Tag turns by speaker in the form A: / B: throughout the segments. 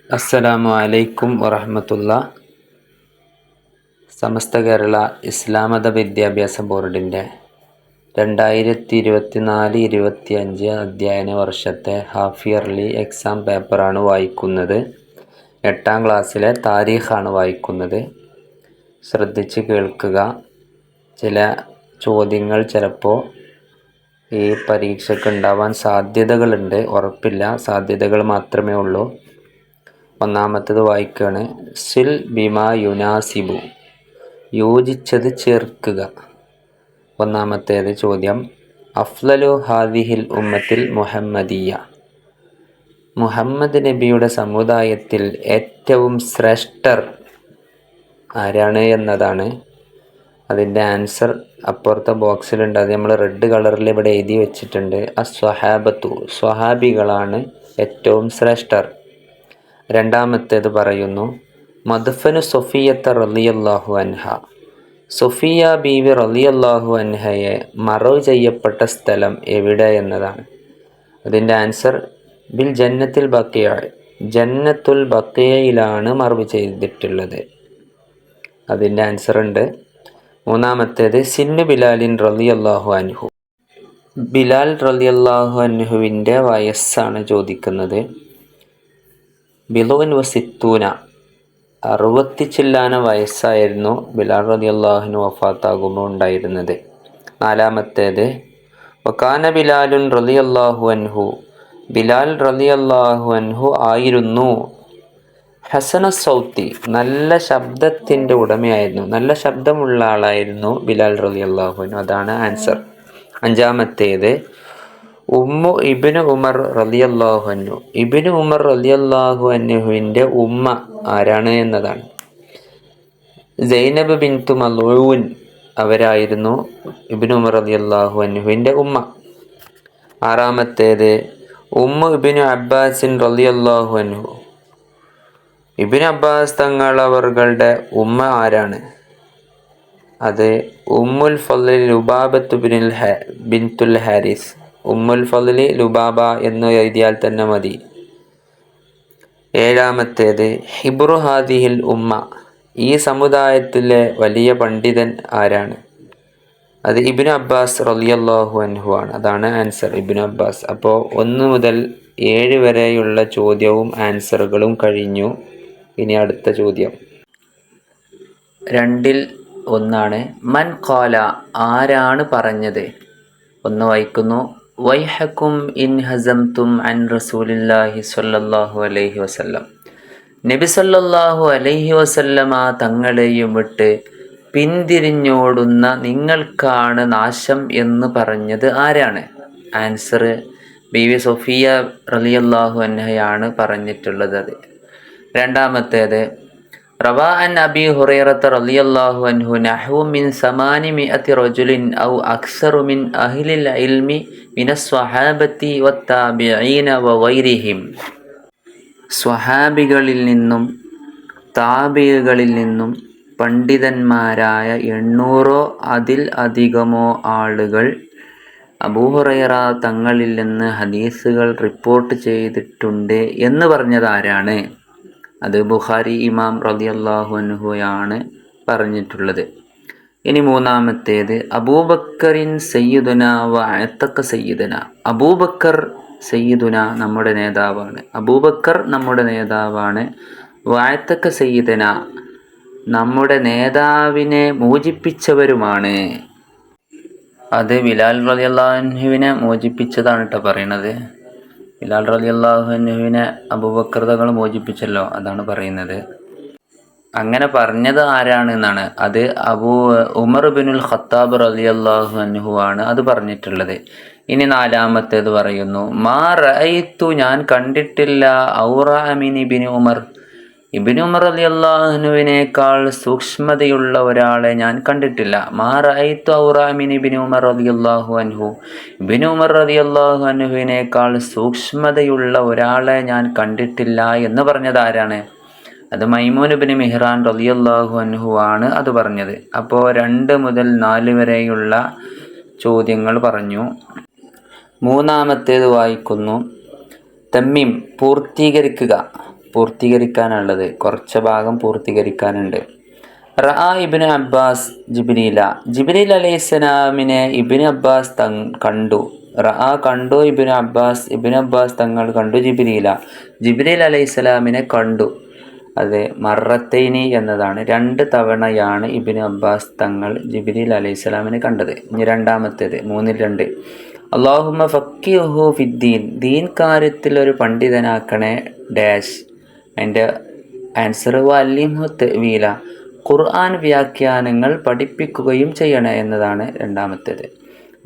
A: അസ്സലാമു അലൈക്കും വറഹ്മത്തുള്ളാ. സമസ്ത കേരള ഇസ്ലാമത വിദ്യാഭ്യാസ ബോർഡിൻ്റെ 2024-25 അധ്യയന വർഷത്തെ ഹാഫ് ഇയർലി എക്സാം പേപ്പറാണ് വായിക്കുന്നത്. 8ാം ക്ലാസ്സിലെ താരീഖാണ് വായിക്കുന്നത്. ശ്രദ്ധിച്ച് കേൾക്കുക. ചില ചോദ്യങ്ങൾ ചിലപ്പോൾ ഈ പരീക്ഷയ്ക്ക് ഉണ്ടാവാൻ സാധ്യതകളുണ്ട്, ഉറപ്പില്ല, സാധ്യതകൾ മാത്രമേ ഉള്ളൂ. ഒന്നാമത്തേത് വായിക്കുകയാണ്. സിൽ ബിമാ യുനാസിബു, യോജിച്ചത് ചേർക്കുക. ഒന്നാമത്തേത് ചോദ്യം, അഫ്ലലു ഹാദിഹിൽ ഉമ്മത്തിൽ മുഹമ്മദിയ, മുഹമ്മദ് നബിയുടെ സമുദായത്തിൽ ഏറ്റവും ശ്രേഷ്ഠർ ആരാണ് എന്നതാണ്. അതിൻ്റെ ആൻസർ അപ്പുറത്തെ ബോക്സിലുണ്ട്. അത് നമ്മൾ റെഡ് കളറിൽ ഇവിടെ എഴുതി വെച്ചിട്ടുണ്ട്. അസ്വഹാബത്തു, സ്വഹാബികളാണ് ഏറ്റവും ശ്രേഷ്ഠർ. രണ്ടാമത്തേത് പറയുന്നു, മദ്ഫനു സൊഫിയത്ത റളിയല്ലാഹു അൻഹ, സൊഫിയ ബീവി റളിയല്ലാഹു അൻഹയെ മറവ് ചെയ്യപ്പെട്ട സ്ഥലം എവിടെ എന്നതാണ്. അതിൻ്റെ ആൻസർ ബിൽ ജന്നത്തുൽ ബഖിയ, ജന്നത്തുൽ ബഖിയയിലാണ് മറവ് ചെയ്തിട്ടുള്ളത്. അതിൻ്റെ ആൻസർ ഉണ്ട്. മൂന്നാമത്തേത് സിന്നു ബിലാലിൻ റളിയല്ലാഹു അൻഹു, ബിലാൽ റളിയല്ലാഹു അൻഹുവിൻ്റെ വയസ്സാണ് ചോദിക്കുന്നത്. ബിലുവൻ വസിത്തൂന, 60 ചില്ലാന വയസ്സായിരുന്നു ബിലാൽ റളിയല്ലാഹു അൻഹു വഫാത്താകുമ്പോൾ ഉണ്ടായിരുന്നത്. നാലാമത്തേത് വകാന ബിലാലുൻ റളിയല്ലാഹു അൻഹു, ബിലാൽ റളിയല്ലാഹു അൻഹു ആയിരുന്നു ഹസന സൗത്തി, നല്ല ശബ്ദത്തിൻ്റെ ഉടമയായിരുന്നു, നല്ല ശബ്ദമുള്ള ആളായിരുന്നു ബിലാൽ റളിയല്ലാഹു അൻഹു. അതാണ് ആൻസർ. അഞ്ചാമത്തേത് ഉമ്മു ഇബ്നു ഉമർ റളിയല്ലാഹു അൻഹു, ഇബ്നു ഉമർ റളിയല്ലാഹു അൻഹുവിൻ്റെ ഉമ്മ ആരാണ് എന്നതാണ്. സൈനബ് ബിൻതു മൽഊൻ അവരായിരുന്നു ഇബ്നു ഉമർ റളിയല്ലാഹു അൻഹുവിൻ്റെ ഉമ്മ. ആറാമത്തേത് ഉമ്മു ഇബ്നു അബ്ബാസിൻ റളിയല്ലാഹു അൻഹു, ഇബ്നു അബ്ബാസ് തങ്ങളവരുടെ ഉമ്മ ആരാണ്? അത് ഉമ്മുൽ ഫളി ലുബാബത്തു ബിൻതുൽ ഹാരിസ്, ഉമ്മുൽ ഫളി ലുബാബ എന്ന് എഴുതിയാൽ തന്നെ മതി. ഏഴാമത്തേത് ഹിബ്രു ഹാദിഹിൽ ഉമ്മ, ഈ സമുദായത്തിലെ വലിയ പണ്ഡിതൻ ആരാണ്? അത് ഇബ്നു അബ്ബാസ് റളിയല്ലാഹു അൻഹു ആണ്. അതാണ് ആൻസർ, ഇബ്നു അബ്ബാസ്. അപ്പോൾ 1 മുതൽ 7 വരെയുള്ള ചോദ്യവും ആൻസറുകളും കഴിഞ്ഞു. ഇനി അടുത്ത ചോദ്യം 2ൽ 1. മൻ ഖാല, ആരാണ് പറഞ്ഞത്? 1 വായിക്കുന്നു. വൈഹക്കും ഇൻ ഹസംതും അൻ റസൂലില്ലാഹി സ്വല്ലല്ലാഹു അലൈഹി വസല്ലം, നബി സല്ലല്ലാഹു അലൈഹി വസല്ലമ തങ്ങളെയും വിട്ട് പിന്തിരിഞ്ഞോടുന്ന നിങ്ങൾക്കാണ് നാശം എന്ന് പറഞ്ഞത് ആരാണ്? ആൻസർ ബീവി സൊഫിയ റളിയല്ലാഹു അൻഹയാണ് പറഞ്ഞിട്ടുള്ളത്. അത്. രണ്ടാമത്തേത് റവാ അൻ അബി ഹുറൈറത്ത റളിയല്ലാഹു അൻഹു നഹ്വു മിൻ 800 റജുലിൻ ഔ അക്സറു മിൻ അഹ്ലിൽ ഇൽമി മിനസ് സ്വഹാബത്തി വത്താബിഈന വഗൈരിഹിം, സ്വഹാബികളിൽ നിന്നും താബിഈകളിൽ നിന്നും പണ്ഡിതന്മാരായ 800 അതിൽ അധികമോ ആളുകൾ അബൂ ഹുറൈറ തങ്ങളിൽ നിന്ന് ഹദീസുകൾ റിപ്പോർട്ട് ചെയ്തിട്ടുണ്ട് എന്ന് പറഞ്ഞത് ആരാണ്? അത് ബുഖാരി ഇമാം റളിയല്ലാഹു അൻഹുയാണ് പറഞ്ഞിട്ടുള്ളത്. ഇനി മൂന്നാമത്തേത് അബൂബക്കറിൻ സയ്യിദുന വ അത്തഖ സയ്യിദുന, അബൂബക്കർ സയ്യിദുന നമ്മുടെ നേതാവാണ്, അബൂബക്കർ നമ്മുടെ നേതാവാണ്. വ അത്തഖ സയ്യിദുന, നമ്മുടെ നേതാവിനെ മോചിപ്പിച്ചവരുമാണ്. അത് ബിലാൽ റളിയല്ലാഹു അൻഹുവിനെ മോചിപ്പിച്ചതാണ് കേട്ടോ പറയണത്. ബിലാൽ റളിയല്ലാഹു അൻഹുവിനെ അബൂബക്കർ തങ്ങൾ മോചിപ്പിച്ചല്ലോ, അതാണ് പറയുന്നത്. അങ്ങനെ പറഞ്ഞത് ആരാണെന്നാണ്. അത് ഉമർ ഇബ്നുൽ ഖത്താബ് റളിയല്ലാഹു അൻഹു ആണ് അത് പറഞ്ഞിട്ടുള്ളത്. ഇനി നാലാമത്തേത് പറയുന്നു. മാ റഅയ്തു, ഞാൻ കണ്ടിട്ടില്ല, ഔറഅ മിൻ ഇബ്നു ഉമർ, ഇബ്നു ഉമർ റളിയല്ലാഹു അൻഹുവിനേക്കാൾ സൂക്ഷ്മതയുള്ള ഒരാളെ ഞാൻ കണ്ടിട്ടില്ല. മാ റഅയ്തു ഔറഅ മിൻ ഇബ്നു ഉമർ റളിയല്ലാഹു അൻഹു, ഇബ്നു ഉമർ റളിയല്ലാഹു അൻഹുവിനേക്കാൾ സൂക്ഷ്മതയുള്ള ഒരാളെ ഞാൻ കണ്ടിട്ടില്ല എന്ന് പറഞ്ഞത് ആരാണ്? അത് മൈമൂൻ ഇബ്നു മിഹ്റാൻ റളിയല്ലാഹു അൻഹു ആണ് അത് പറഞ്ഞത്. അപ്പോൾ 2 മുതൽ 4 വരെയുള്ള ചോദ്യങ്ങൾ പറഞ്ഞു. മൂന്നാമത്തേത് വായിക്കുന്നു. തമ്മീം, പൂർത്തീകരിക്കുക. പൂർത്തീകരിക്കാനുള്ളത്. കുറച്ച് ഭാഗം പൂർത്തീകരിക്കാനുണ്ട്. റഅ ഇബ്നു അബ്ബാസ് ജിബ്രീല, ജിബ്രീൽ അലൈഹിസ്സലാമിനെ ഇബ്നു അബ്ബാസ് കണ്ടു. റഅ കണ്ടു ഇബ്നു അബ്ബാസ് തങ്ങൾ കണ്ടു ജിബ്രീല, ജിബ്രീൽ അലൈഹിസ്സലാമിനെ കണ്ടു. അത് മറത്തൈനി എന്നതാണ്, 2 തവണയാണ് ഇബ്നു അബ്ബാസ് തങ്ങൾ ജിബ്രീൽ അലൈഹിസ്സലാമിനെ കണ്ടത്. ഇനി രണ്ടാമത്തേത് 3-2. അല്ലാഹുമ്മ ഫഖിഹ്ഹു ഫിദ്ദീൻ, ദീൻ കാര്യത്തിൽ ഒരു പണ്ഡിതനാക്കണേ ഡാഷ്. അതിൻ്റെ ആൻസർ വഅല്ലിംഹു തഅ്വീല, ഖുർആൻ വ്യാഖ്യാനങ്ങൾ പഠിപ്പിക്കുകയും ചെയ്യണേ എന്നതാണ് രണ്ടാമത്തേത്.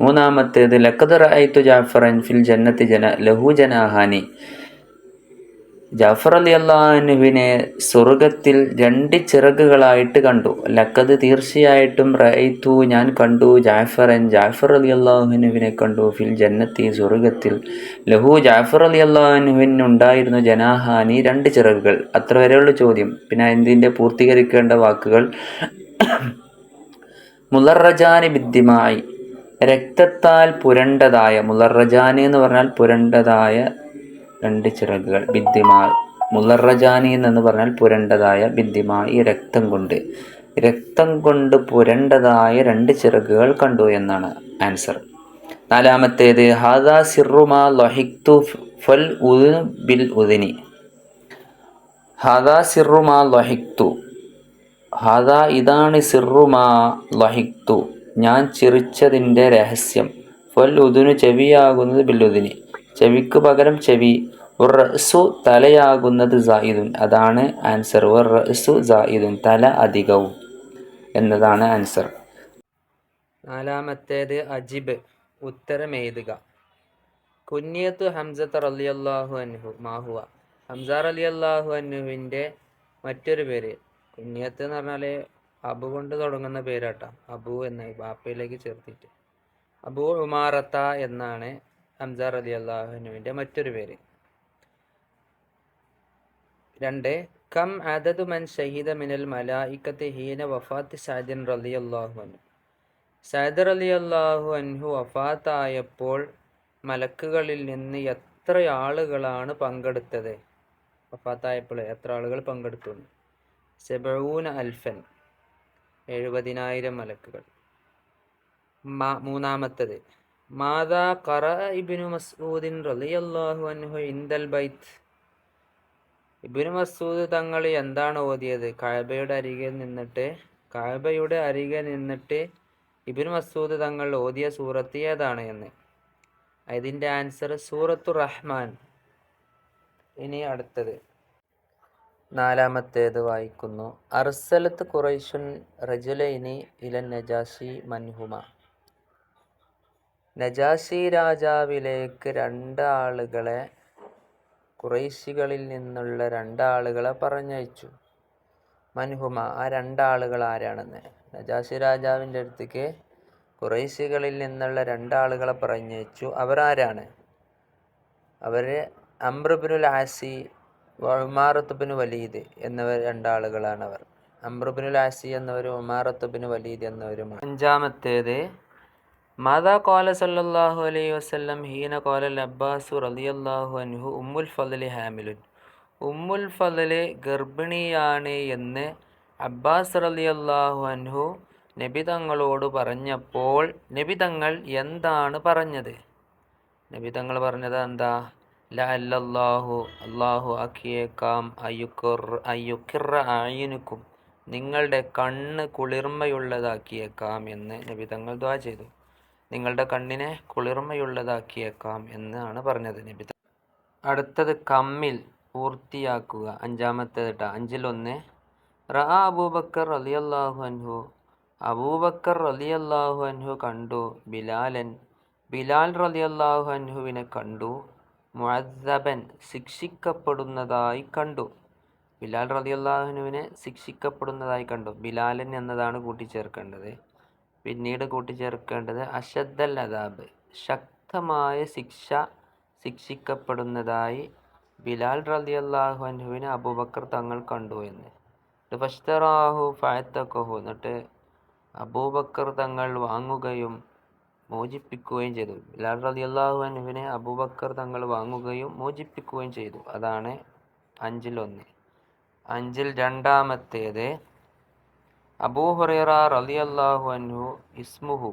A: മൂന്നാമത്തേത് ലഖദ് റഅയ്തു ജഅഫറൻ ഫിൽ ജന്നത്തി ലഹു ജനാഹാനി, ജഅഫർ റളിയല്ലാഹു അൻഹുവിനെ സ്വർഗത്തിൽ 2 ചിറകുകളായിട്ട് കണ്ടു. ലഖദ് തീർച്ചയായിട്ടും, റഅയ്തു ഞാൻ കണ്ടു, ജഅഫർ റളിയല്ലാഹു അൻഹുവിനെ കണ്ടു, ഫിൽ ജന്നത്തി സ്വർഗത്തിൽ, ലഹു ജഅഫർ റളിയല്ലാഹു അൻഹുവിന് ഉണ്ടായിരുന്നു, ജനാഹാനി 2 ചിറകുകൾ. അത്ര വരെയുള്ള ചോദ്യം. പിന്നെ ഇതിൻ്റെ പൂർത്തീകരിക്കേണ്ട വാക്കുകൾ മുലറജാനി ബിദ്ദിമായി, രക്തത്താൽ പുരണ്ടതായ, മുലറജാനി എന്ന് പറഞ്ഞാൽ പുരണ്ടതായ 2 ചിറകുകൾ, ബിദ്ദിമാ മുലറജാനി എന്ന് പറഞ്ഞാൽ പുരണ്ടതായ, ബിദ്ദിമായി രക്തം കൊണ്ട് പുരണ്ടതായ 2 ചിറകുകൾ കണ്ടു എന്നാണ് ആൻസർ. നാലാമത്തേത് ഹാദാ സിർറു മാ ലഹിഖ്തു ഫൽ ഉദ്നു ബിൽ ഉദ്നി, ഹാദാ സിർറു മാ ലഹിഖ്തു, ഹാദാ ഇതാണ്, സിർറു മാ ലഹിഖ്തു ഞാൻ ചിരിച്ചതിൻ്റെ രഹസ്യം, ഫൽ ഉദ്നു ചെവിയാകുന്നത്, ബിൽ ഉദ്നി ചെവിക്ക് പകരം ചെവി, റഅ്സു തലയാകുന്നത്, സായിദുൻ അതാണ് ആൻസർ, റഅ്സു സായിദുൻ തല അധികവും എന്നതാണ് ആൻസർ. നാലാമത്തേത് അജിബ്, ഉത്തരമെഴുതുക. കുഞ്ഞിയത്തു ഹംസത റളിയല്ലാഹു അൻഹു മാഹുവ, ഹംസ റളിയല്ലാഹു അൻഹുവിൻ്റെ മറ്റൊരു പേര്. കുഞ്ഞിയത്ത് എന്ന് പറഞ്ഞാൽ അബു കൊണ്ട് തുടങ്ങുന്ന പേരാട്ടാ, അബു എന്ന ബാപ്പയിലേക്ക് ചേർത്തിട്ട്. അബു ഉമാറത്ത എന്നാണ് ഹംസ റളിയല്ലാഹു അൻഹുവിൻ്റെ മറ്റൊരു പേര്. 2 കം അദദു മൻ ഷഹീദ മിനൽ മലായികത്തി ഹീന വഫാത്ത് സഅദ് റളിയല്ലാഹു അൻഹു, സഅദ് റളിയല്ലാഹു അൻഹു വഫാത്തായപ്പോൾ മലക്കുകളിൽ നിന്ന് എത്ര ആളുകളാണ് പങ്കെടുത്തത്? വഫാത്തായപ്പോൾ എത്ര ആളുകൾ പങ്കെടുത്തു? 70,000, 70,000 മലക്കുകൾ. മൂന്നാമത്തത് മാദാ ഖറഅ ഇബ്നു മസ്ഊദിൻ റളിയല്ലാഹു അൻഹു ഇൻദൽ ബൈത്ത്, ഇബ്നു മസ്ഊദ് തങ്ങൾ എന്താണ് ഓതിയത്? കഅബയുടെ അരികെ നിന്നിട്ട് ഇബ്നു മസ്ഊദ് തങ്ങൾ ഓതിയ സൂറത്ത് ഏതാണ് എന്ന്. ഇതിൻ്റെ ആൻസർ സൂറത്തു റഹ്മാൻ. ഇനി അടുത്തത് 4-ാമത്തേത് വായിക്കുന്നു. അർസലത്ത് ഖുറൈശുൻ റജുലൈനി ഇലൻ നജാശി മൻഹുമ, നജാശി രാജാവിലേക്ക് 2 ആളുകളെ, ഖുറൈശികളിൽ നിന്നുള്ള 2 ആളുകളെ പറഞ്ഞയച്ചു. മൻഹുമ, ആ 2 ആളുകൾ ആരാണെന്ന്. നജാശി രാജാവിൻ്റെ അടുത്തേക്ക് ഖുറൈശികളിൽ നിന്നുള്ള 2 ആളുകളെ പറഞ്ഞയച്ചു. അവർ ആരാണ്? അവർ അംർ ഇബ്നുൽ ആസി ഉമാറത്ത് ബിൻ വലീദ് എന്നിവർ 2 ആളുകളാണ്. അവർ അംർ ഇബ്നുൽ ആസി എന്നവരും ഉമാറത്ത് ബിൻ വലീദ് എന്നവരുമാണ്. 5-ാമത്തേത് മാദാ ഖാല സല്ലല്ലാഹു അലൈഹി വസല്ലം ഹീന ഖാലൽ അബ്ബാസു റളിയല്ലാഹു അൻഹു ഉമ്മുൽ ഫളലി ഹാമിലുൻ, ഉമ്മുൽ ഫളല് ഗർഭിണിയാണ് എന്ന് അബ്ബാസ് റളിയല്ലാഹു അൻഹു നബി തങ്ങളോട് പറഞ്ഞപ്പോൾ നബി തങ്ങൾ എന്താണ് പറഞ്ഞത്? നബി തങ്ങൾ പറഞ്ഞത് എന്താ? ലഅല്ലല്ലാഹു, അല്ലാഹു ആക്കിയേക്കാം, അയ്യുക്കിറ അയ്യുനുക്കും, നിങ്ങളുടെ കണ്ണ് കുളിർമയുള്ളതാക്കിയേക്കാം എന്ന് നബി തങ്ങൾ ദുആ ചെയ്തു. നിങ്ങളുടെ കണ്ണിനെ കുളിർമയുള്ളതാക്കിയേക്കാം എന്നാണ് പറഞ്ഞത് നബി. അടുത്തത് കമ്മിൽ, പൂർത്തിയാക്കുക. 5-ാമത്തേത് 5-ൽ 1 റഅ അബൂബക്കർ റളിയല്ലാഹു അൻഹു, അബൂബക്കർ റളിയല്ലാഹു അൻഹു കണ്ടു, ബിലാൽ റളിയല്ലാഹു അൻഹുവിനെ കണ്ടു, മുഅദ്ദബൻ ശിക്ഷിക്കപ്പെടുന്നതായി കണ്ടു. ബിലാൽ റളിയല്ലാഹു അൻഹുവിനെ ശിക്ഷിക്കപ്പെടുന്നതായി കണ്ടു. ബിലാലൻ എന്നതാണ് കൂട്ടിച്ചേർക്കേണ്ടത്. പിന്നീട് കൂട്ടിച്ചേർക്കേണ്ടത് അശദ്ദൽ അദാബ്, ശക്തമായ ശിക്ഷിക്കപ്പെടുന്നതായി ബിലാൽ റളിയല്ലാഹു അൻഹുവിനെ അബൂബക്കർ തങ്ങൾ കണ്ടു എന്ന്. ഫശ്തറാഹു ഫഅതഖഹു, എന്നിട്ട് അബൂബക്കർ തങ്ങൾ വാങ്ങുകയും മോചിപ്പിക്കുകയും ചെയ്തു. ബിലാൽ റളിയല്ലാഹു അൻഹുവിനെ അബൂബക്കർ തങ്ങൾ വാങ്ങുകയും മോചിപ്പിക്കുകയും ചെയ്തു. അതാണ് അഞ്ചിലൊന്ന്. അഞ്ചിൽ രണ്ടാമത്തേത് അബൂ ഹുറൈറ റളിയല്ലാഹു അൻഹു ഇസ്മുഹു.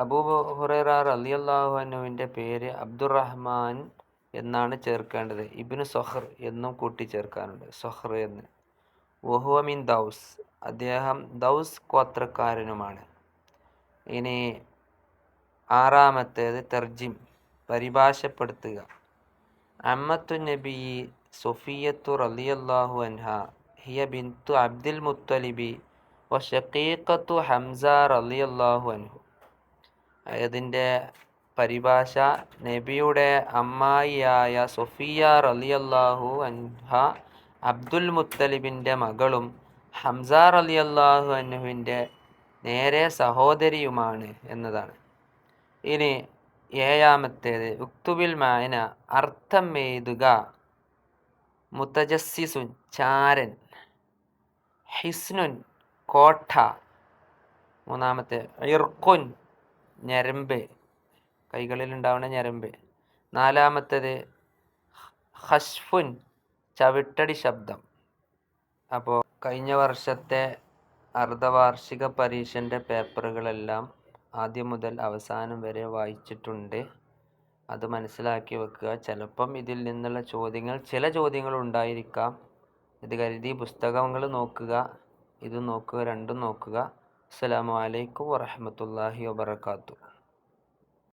A: അബൂ ഹുറൈറ റളിയല്ലാഹു അൻഹുവിൻ്റെ പേര് അബ്ദുറഹ്മാൻ എന്നാണ് ചേർക്കേണ്ടത്. ഇബ്നു സൊഹർ എന്നും കൂട്ടിച്ചേർക്കാനുണ്ട്, സൊഹർ എന്ന്. വഹുവ മിൻ ദൗസ്, അദ്ദേഹം ദൗസ് ഗോത്രക്കാരനുമാണ്. ഇനി ആറാമത്തേത് തർജിം, പരിഭാഷപ്പെടുത്തുക. അമ്മത്തു നബി സൊഫിയത്തു റളിയല്ലാഹു അൻഹ ഹിയ ബിന്തു അബ്ദുൽ മുത്തലിബി വ ഷഖീഖത്തു ഹംസ റളിയല്ലാഹു അൻഹു. അതിൻ്റെ പരിഭാഷ, നബിയുടെ അമ്മായിയായ സൊഫിയ റളിയല്ലാഹു അൻഹ അബ്ദുൽ മുത്തലിബിൻ്റെ മകളും ഹംസ റളിയല്ലാഹു അൻഹുവിൻ്റെ നേരെ സഹോദരിയുമാണ് എന്നതാണ്. ഇനി ഏഴാമത്തേത് ഉക്തുബിൽ മായന, അർത്ഥം എഴുതുക. മുതജസ്സിസുൻ, ചാരൻ. ഹിസ്നുൻ, കോട്ട. മൂന്നാമത്തെ ഇർഖുൻ, ഞരമ്പ്, കൈകളിൽ ഉണ്ടാവുന്ന ഞരമ്പ്. നാലാമത്തേത് ഖശ്ഫുൻ, ചവിട്ടടി ശബ്ദം. അപ്പോൾ കഴിഞ്ഞ വർഷത്തെ അർദ്ധവാർഷിക പരീക്ഷൻ്റെ പേപ്പറുകളെല്ലാം ആദ്യം മുതൽ അവസാനം വരെ വായിച്ചിട്ടുണ്ട്. അത് മനസ്സിലാക്കി വെക്കുക. ചിലപ്പം ഇതിൽ നിന്നുള്ള ചോദ്യങ്ങൾ, ചില ചോദ്യങ്ങൾ ഉണ്ടായിരിക്കാം. ഇത് കരുതി പുസ്തകങ്ങൾ നോക്കുക, ഇത് നോക്കുക, രണ്ടും നോക്കുക. അസ്സലാമു അലൈക്കും വറഹ്മത്തുള്ളാഹി വബറകാതുഹു.